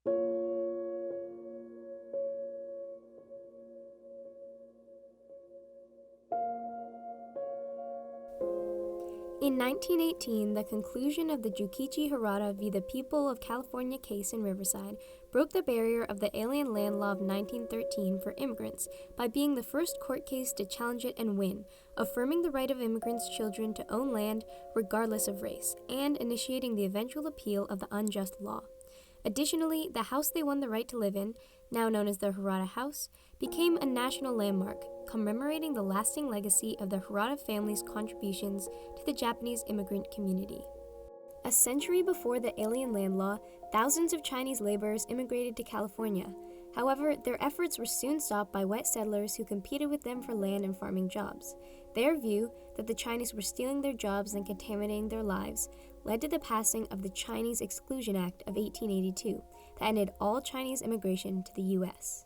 In 1918, the conclusion of the Jukichi Harada v. the People of California case in Riverside broke the barrier of the Alien Land Law of 1913 for immigrants by being the first court case to challenge it and win, affirming the right of immigrants' children to own land regardless of race, and initiating the eventual appeal of the unjust law. Additionally, the house they won the right to live in, now known as the Harada House, became a national landmark, commemorating the lasting legacy of the Harada family's contributions to the Japanese immigrant community. A century before the Alien Land Law, thousands of Chinese laborers immigrated to California. However, their efforts were soon stopped by white settlers who competed with them for land and farming jobs. Their view that the Chinese were stealing their jobs and contaminating their lives led to the passing of the Chinese Exclusion Act of 1882 that ended all Chinese immigration to the U.S.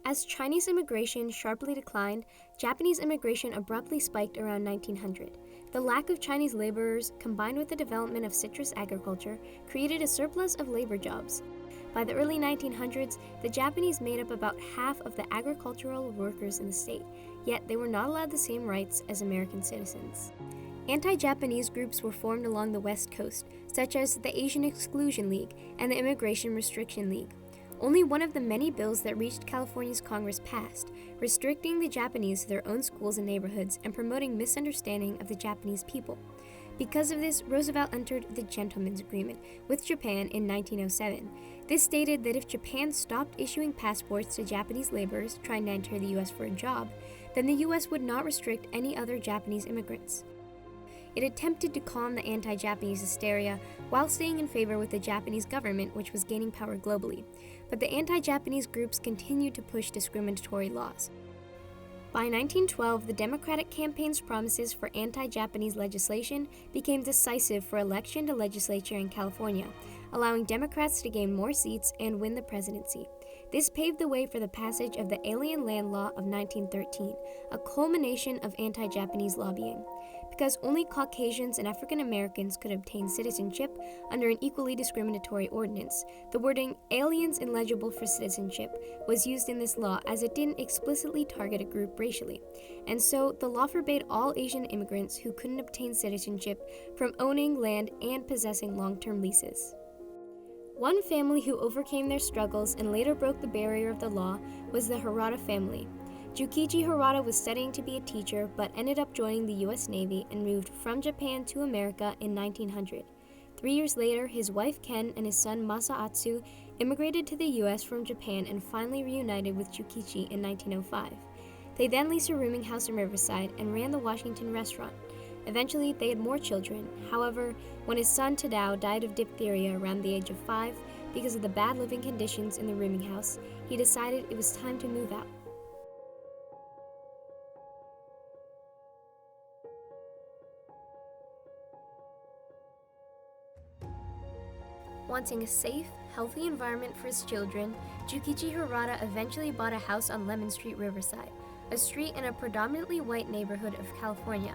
As Chinese immigration sharply declined, Japanese immigration abruptly spiked around 1900. The lack of Chinese laborers, combined with the development of citrus agriculture, created a surplus of labor jobs. By the early 1900s, the Japanese made up about half of the agricultural workers in the state, yet they were not allowed the same rights as American citizens. Anti-Japanese groups were formed along the West Coast, such as the Asian Exclusion League and the Immigration Restriction League. Only one of the many bills that reached California's Congress passed, restricting the Japanese to their own schools and neighborhoods and promoting misunderstanding of the Japanese people. Because of this, Roosevelt entered the Gentleman's Agreement with Japan in 1907. This stated that if Japan stopped issuing passports to Japanese laborers trying to enter the U.S. for a job, then the U.S. would not restrict any other Japanese immigrants. It attempted to calm the anti-Japanese hysteria while staying in favor with the Japanese government, which was gaining power globally. But the anti-Japanese groups continued to push discriminatory laws. By 1912, the Democratic campaign's promises for anti-Japanese legislation became decisive for election to legislature in California, allowing Democrats to gain more seats and win the presidency. This paved the way for the passage of the Alien Land Law of 1913, a culmination of anti-Japanese lobbying. Because only Caucasians and African Americans could obtain citizenship under an equally discriminatory ordinance, the wording aliens ineligible for citizenship was used in this law as it didn't explicitly target a group racially. And so the law forbade all Asian immigrants who couldn't obtain citizenship from owning land and possessing long-term leases. One family who overcame their struggles and later broke the barrier of the law was the Harada family. Jukichi Harada was studying to be a teacher but ended up joining the U.S. Navy and moved from Japan to America in 1900. 3 years later, his wife Ken and his son Masaatsu immigrated to the U.S. from Japan and finally reunited with Jukichi in 1905. They then leased a rooming house in Riverside and ran the Washington restaurant. Eventually, they had more children. However, when his son Tadao died of diphtheria around the age of 5 because of the bad living conditions in the rooming house, he decided it was time to move out. Wanting a safe, healthy environment for his children, Jukichi Harada eventually bought a house on Lemon Street, Riverside, a street in a predominantly white neighborhood of California.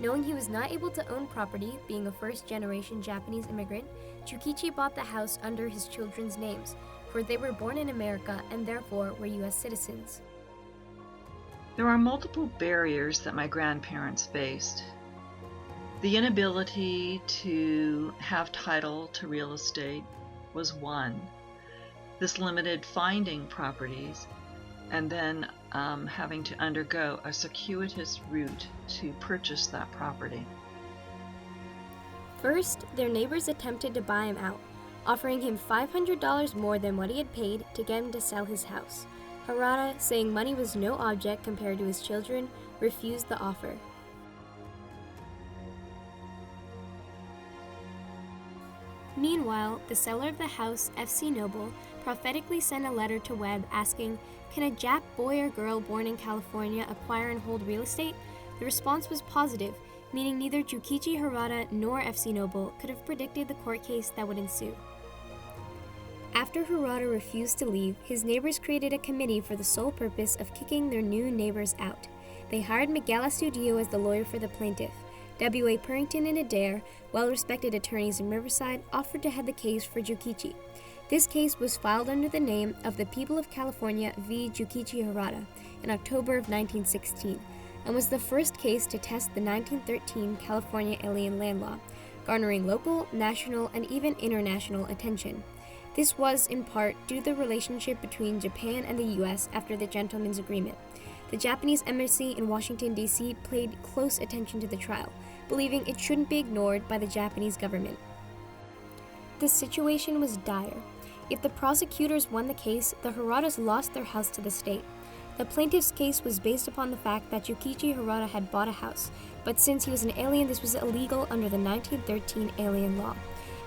Knowing he was not able to own property, being a first-generation Japanese immigrant, Jukichi bought the house under his children's names, for they were born in America and therefore were U.S. citizens. There are multiple barriers that my grandparents faced. The inability to have title to real estate was one. This limited finding properties and then having to undergo a circuitous route to purchase that property. First, their neighbors attempted to buy him out, offering him $500 more than what he had paid to get him to sell his house. Harada, saying money was no object compared to his children, refused the offer. Meanwhile, the seller of the house, F.C. Noble, prophetically sent a letter to Webb asking, "Can a Jap boy or girl born in California acquire and hold real estate?" The response was positive, meaning neither Jukichi Harada nor F.C. Noble could have predicted the court case that would ensue. After Harada refused to leave, his neighbors created a committee for the sole purpose of kicking their new neighbors out. They hired Miguel Astudillo as the lawyer for the plaintiff. W.A. Purrington and Adair, well-respected attorneys in Riverside, offered to head the case for Jukichi. This case was filed under the name of the People of California v. Jukichi Harada in October of 1916, and was the first case to test the 1913 California Alien Land Law, garnering local, national, and even international attention. This was, in part, due to the relationship between Japan and the U.S. after the Gentleman's Agreement. The Japanese embassy in Washington, D.C. paid close attention to the trial, believing it shouldn't be ignored by the Japanese government. The situation was dire. If the prosecutors won the case, the Haradas lost their house to the state. The plaintiff's case was based upon the fact that Jukichi Harada had bought a house, but since he was an alien, this was illegal under the 1913 Alien Law.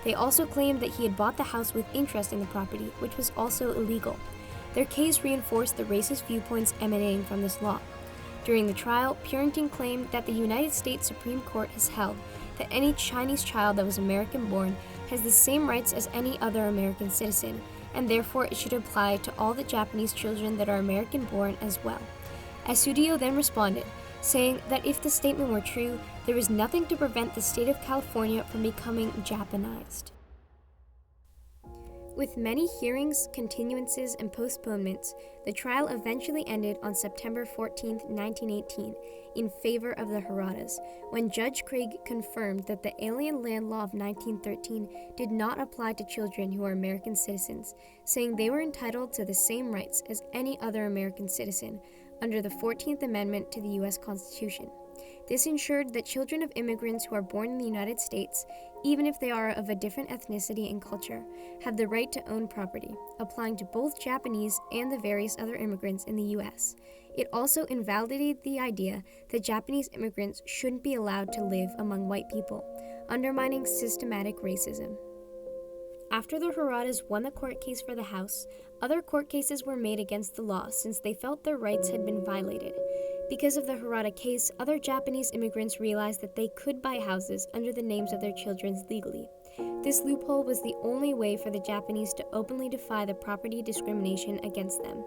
They also claimed that he had bought the house with interest in the property, which was also illegal. Their case reinforced the racist viewpoints emanating from this law. During the trial, Purington claimed that the United States Supreme Court has held that any Chinese child that was American-born has the same rights as any other American citizen, and therefore it should apply to all the Japanese children that are American-born as well. Asudio then responded, saying that if the statement were true, there was nothing to prevent the state of California from becoming Japanized. With many hearings, continuances, and postponements, the trial eventually ended on September 14, 1918, in favor of the Haradas, when Judge Craig confirmed that the Alien Land Law of 1913 did not apply to children who are American citizens, saying they were entitled to the same rights as any other American citizen under the 14th Amendment to the U.S. Constitution. This ensured that children of immigrants who are born in the United States, even if they are of a different ethnicity and culture, have the right to own property, applying to both Japanese and the various other immigrants in the U.S. It also invalidated the idea that Japanese immigrants shouldn't be allowed to live among white people, undermining systematic racism. After the Haradas won the court case for the house, other court cases were made against the law since they felt their rights had been violated. Because of the Harada case, other Japanese immigrants realized that they could buy houses under the names of their children legally. This loophole was the only way for the Japanese to openly defy the property discrimination against them.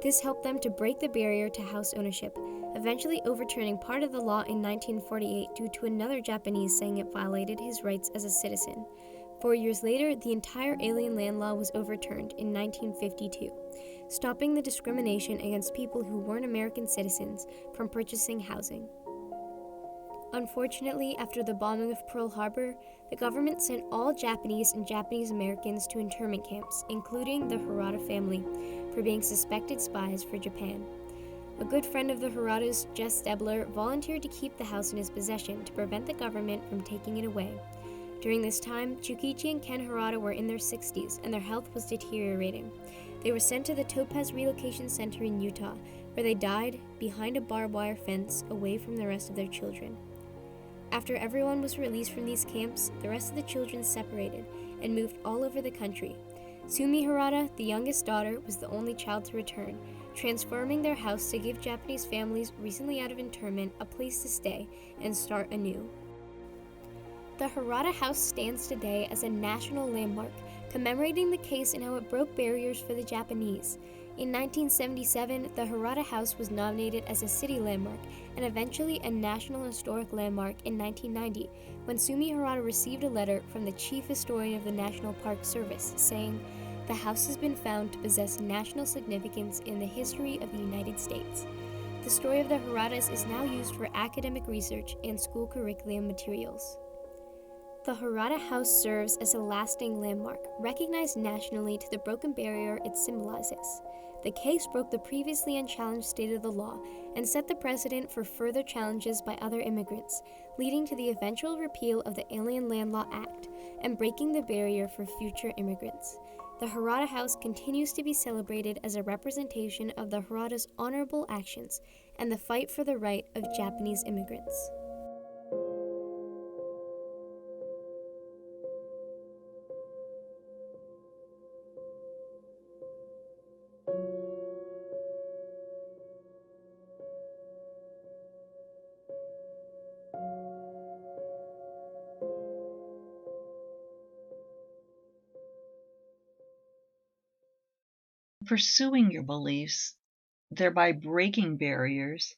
This helped them to break the barrier to house ownership, eventually overturning part of the law in 1948 due to another Japanese saying it violated his rights as a citizen. 4 years later, the entire Alien Land Law was overturned in 1952, stopping the discrimination against people who weren't American citizens from purchasing housing. Unfortunately, after the bombing of Pearl Harbor, the government sent all Japanese and Japanese Americans to internment camps, including the Harada family, for being suspected spies for Japan. A good friend of the Haradas, Jess Stebler, volunteered to keep the house in his possession to prevent the government from taking it away. During this time, Jukichi and Ken Harada were in their 60s, and their health was deteriorating. They were sent to the Topaz Relocation Center in Utah, where they died behind a barbed wire fence away from the rest of their children. After everyone was released from these camps, the rest of the children separated and moved all over the country. Sumi Harada, the youngest daughter, was the only child to return, transforming their house to give Japanese families recently out of internment a place to stay and start anew. The Harada House stands today as a national landmark, commemorating the case and how it broke barriers for the Japanese. In 1977, the Harada House was nominated as a city landmark and eventually a National Historic Landmark in 1990, when Sumi Harada received a letter from the Chief Historian of the National Park Service saying, "The house has been found to possess national significance in the history of the United States." The story of the Haradas is now used for academic research and school curriculum materials. The Harada House serves as a lasting landmark, recognized nationally to the broken barrier it symbolizes. The case broke the previously unchallenged state of the law and set the precedent for further challenges by other immigrants, leading to the eventual repeal of the Alien Land Law Act and breaking the barrier for future immigrants. The Harada House continues to be celebrated as a representation of the Harada's honorable actions and the fight for the right of Japanese immigrants. Pursuing your beliefs, thereby breaking barriers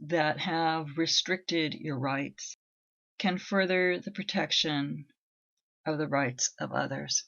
that have restricted your rights, can further the protection of the rights of others.